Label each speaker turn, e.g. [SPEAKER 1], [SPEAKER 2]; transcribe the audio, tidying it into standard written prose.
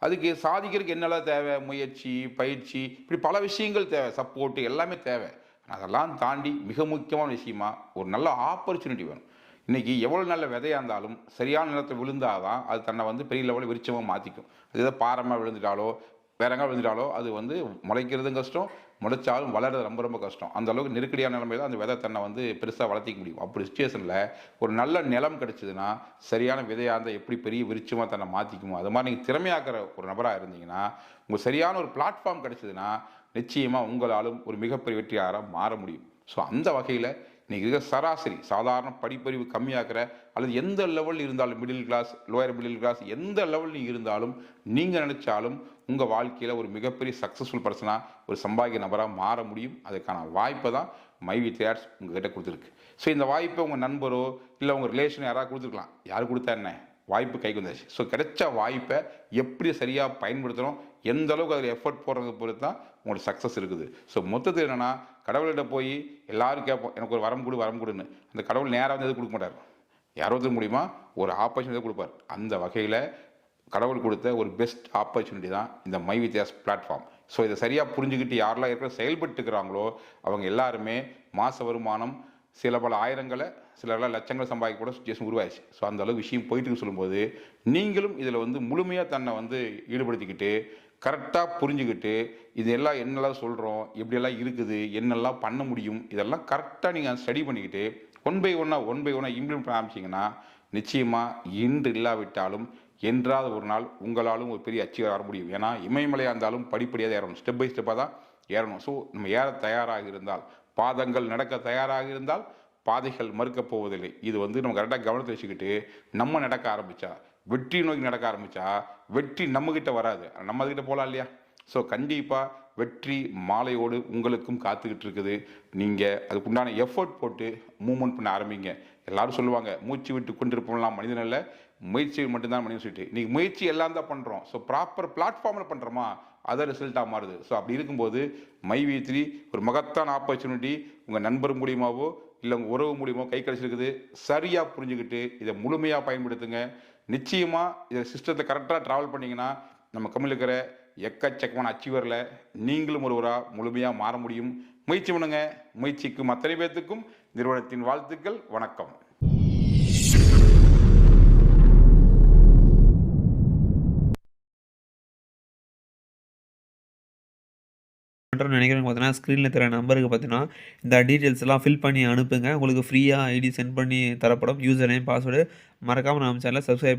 [SPEAKER 1] அதுக்கு சாதிக்கிறதுக்கு என்னலாம் தேவை? முயற்சி, பயிற்சி இப்படி பல விஷயங்கள் தேவை. சப்போர்ட் எல்லாமே தேவை. அதெல்லாம் தாண்டி மிக முக்கியமான விஷயமா ஒரு நல்ல ஆப்பர்ச்சுனிட்டி வேணும். இன்னைக்கு எவ்வளோ நல்ல விதையா இருந்தாலும் சரியான நிலத்துல விழுந்தா தான் அது தன்னை வந்து பெரிய லெவல்ல விருட்சமா மாத்திக்கும். அது ஏதோ பாரமா விழுந்துட்டாலோ, வேற எங்கேயா விழுந்துட்டாலோ அது வந்து முளைக்கிறதும் கஷ்டம், முளைச்சாலும் வளர்றது ரொம்ப ரொம்ப கஷ்டம். அந்த அளவுக்கு நெருக்கடியான நிலைமையில அந்த விதை தன்னை வந்து பெருசா வளர்த்திக்க முடியும். அப்படி சிச்சுவேஷன்ல ஒரு நல்ல நிலம் கிடைச்சதுன்னா, சரியான விதையா இருந்தா எப்படி பெரிய விருட்சமா தன்னை மாத்திக்குமோ, அது மாரி நீங்க திறமையாக்குற ஒரு நபரா இருந்தீங்கன்னா, உங்களுக்கு சரியான ஒரு பிளாட்ஃபார்ம் கிடைச்சதுன்னா, நிச்சயமா உங்களாலும் ஒரு மிகப்பெரிய வெற்றியாளரா மாற முடியும். ஸோ அந்த வகையில இன்னைக்கு இருக்கிற சராசரி சாதாரண படிப்பறிவு கம்மியாக்குற அல்லது எந்த லெவல் இருந்தாலும் middle class, lower middle class எந்த லெவல் நீங்க இருந்தாலும், நீங்க நினைச்சாலும் உங்க வாழ்க்கையில ஒரு மிகப்பெரிய சக்சஸ்ஃபுல் பர்சனா, ஒரு சம்பாதிக்கிற நபரா மாற முடியும். அதுக்கான வாய்ப்ப தான் மைவி ட்ரேடர்ஸ் உங்ககிட்ட குடுத்திருக்கு. ஸோ இந்த வாய்ப்ப உங்க நண்பரோ, இல்ல உங்க ரிலேஷன் யாராவது குடுத்துருக்கலாம். யாரு குடுத்தா என்ன? வாய்ப்பு கைக்கு வந்தாச்சு. ஸோ கிடைச்ச வாய்ப்ப எப்படி சரியா பயன்படுத்தணும், எந்த அளவுக்கு அதில எஃபோர்ட் போடுறத பொறுத்து தான் உங்களோட சக்சஸ் இருக்குது. ஸோ மொத்தத்துல என்னன்னா, கடவுள்கிட்ட போய் எல்லாரும் கேட்போம். எனக்கு ஒரு வரம் குடு, வரம் குடுன்னு. அந்த கடவுள் நேரா வந்து எதுவும் குடுக்க மாட்டாரு. யாரோ ஒருத்தர் மூலியமா ஒரு ஆப்பர்ச்சுனிட்டி குடுப்பார். அந்த வகையில கடவுள் கொடுத்த ஒரு பெஸ்ட் ஆப்பர்ச்சுனிட்டி தான் இந்த மை வித்யாஸ் பிளாட்ஃபார்ம். ஸோ இதை சரியா புரிஞ்சுக்கிட்டு யாரெல்லாம் ஏற்கனவே செயல்பட்டு இருக்கிறாங்களோ, அவங்க எல்லாருமே மாச வருமானம் சில பல ஆயிரங்கள, சிலர்லாம் லட்சங்கள சம்பாதிக்க கூட சிச்சுவேஷன் உருவாயிருச்சு. ஸோ அந்த அளவுக்கு விஷயம் போயிட்டு இருக்குன்னு சொல்லும்போது, நீங்களும் இதில வந்து முழுமையா தன்னை வந்து ஈடுபடுத்திக்கிட்டு, கரெக்ட்டா புரிஞ்சுகிட்டு, இது எல்லாம் என்னலாம் சொல்றோம், எப்படியெல்லாம் இருக்குது, என்னெல்லாம் பண்ண முடியும், இதெல்லாம் கரெக்ட்டா நீங்க ஸ்டடி பண்ணிக்கிட்டு, ஒன் பை ஒன்னா இம்ப்ளிமெண்ட் பண்ண ஆரம்பிச்சீங்கன்னா, நிச்சயமா இன்று இல்லாவிட்டாலும் என்றாவது ஒரு நாள் உங்களாலும் ஒரு பெரிய அச்சீவர் வர முடியும். ஏன்னா இமயமலையா இருந்தாலும் படிப்படியா தான் ஏறணும். ஸ்டெப் பை ஸ்டெப்பா தான் ஏறணும். ஸோ நம்ம ஏற தயாராக இருந்தால், பாதங்கள் நடக்க தயாராக இருந்தால், பாதைகள் மறுக்கப் போவதில்லை. இது வந்து நம்ம கரெக்ட்டா கவனத்துல வச்சுக்கிட்டு, நம்ம நடக்க ஆரம்பிச்சா, வெற்றி நோக்கி நடக்க ஆரம்பிச்சா, வெற்றி நம்மகிட்ட வராது. நம்ம அதுகிட்ட போலாம் இல்லையா? ஸோ கண்டிப்பா வெற்றி மாலையோடு உங்களுக்கும் காத்துக்கிட்டு இருக்குது. நீங்க அதுக்குண்டான எஃபோர்ட் போட்டு மூவ்மெண்ட் பண்ண ஆரம்பிங்க. எல்லாரும் சொல்லுவாங்க, மூச்சு விட்டு கொண்டிருப்பவன்லாம் மனிதன் அல்ல, முயற்சியில் மட்டும் தான் மனிதன் சொல்லிட்டு. இன்னைக்கு முயற்சி எல்லாம் தான் பண்றோம். ஸோ ப்ராப்பர் பிளாட்ஃபார்ம்ல பண்றோமா? அதான் ரிசல்ட்டா மாறுது. ஸோ அப்படி இருக்கும்போது மைவி3 ஒரு மகத்தான ஆப்பர்ச்சுனிட்டி உங்க நண்பர் மூலியமாவோ, இல்ல உங்க உறவு மூலியமாவோ கை கிடைச்சிருக்குது. சரியா புரிஞ்சுகிட்டு இதை முழுமையா பயன்படுத்துங்க. நிச்சயமா இத சிஸ்டத்துல கரெக்ட்டா டிராவல் பண்ணீங்கன்னா, நம்ம கம்பெனில இருக்கிற எக்கச்சக்கமான அச்சீவர்ல நீங்களும் ஒருவரா முழுமையா மாற முடியும். முயற்சி பண்ணுங்க. முயற்சிக்கும் அத்தனை பேத்துக்கும் நிறுவனத்தின் வாழ்த்துக்கள். வணக்கம்.
[SPEAKER 2] பண்றோம்னு நினைக்கிறவங்க பார்த்தீங்கன்னா, ஸ்க்ரீன்ல தெரிய நம்பருக்கு பார்த்தீங்கன்னா, இந்த டீட்டெயில்ஸ்லாம் ஃபில் பண்ணி அனுப்புங்க. உங்களுக்கு ஃப்ரீயா ஐடி சென்ட் பண்ணி தரப்படும். யூசர் நேம், பாஸ்வேர்டு மறக்காம நம்ம சேனல சப்ஸ்கிரைப்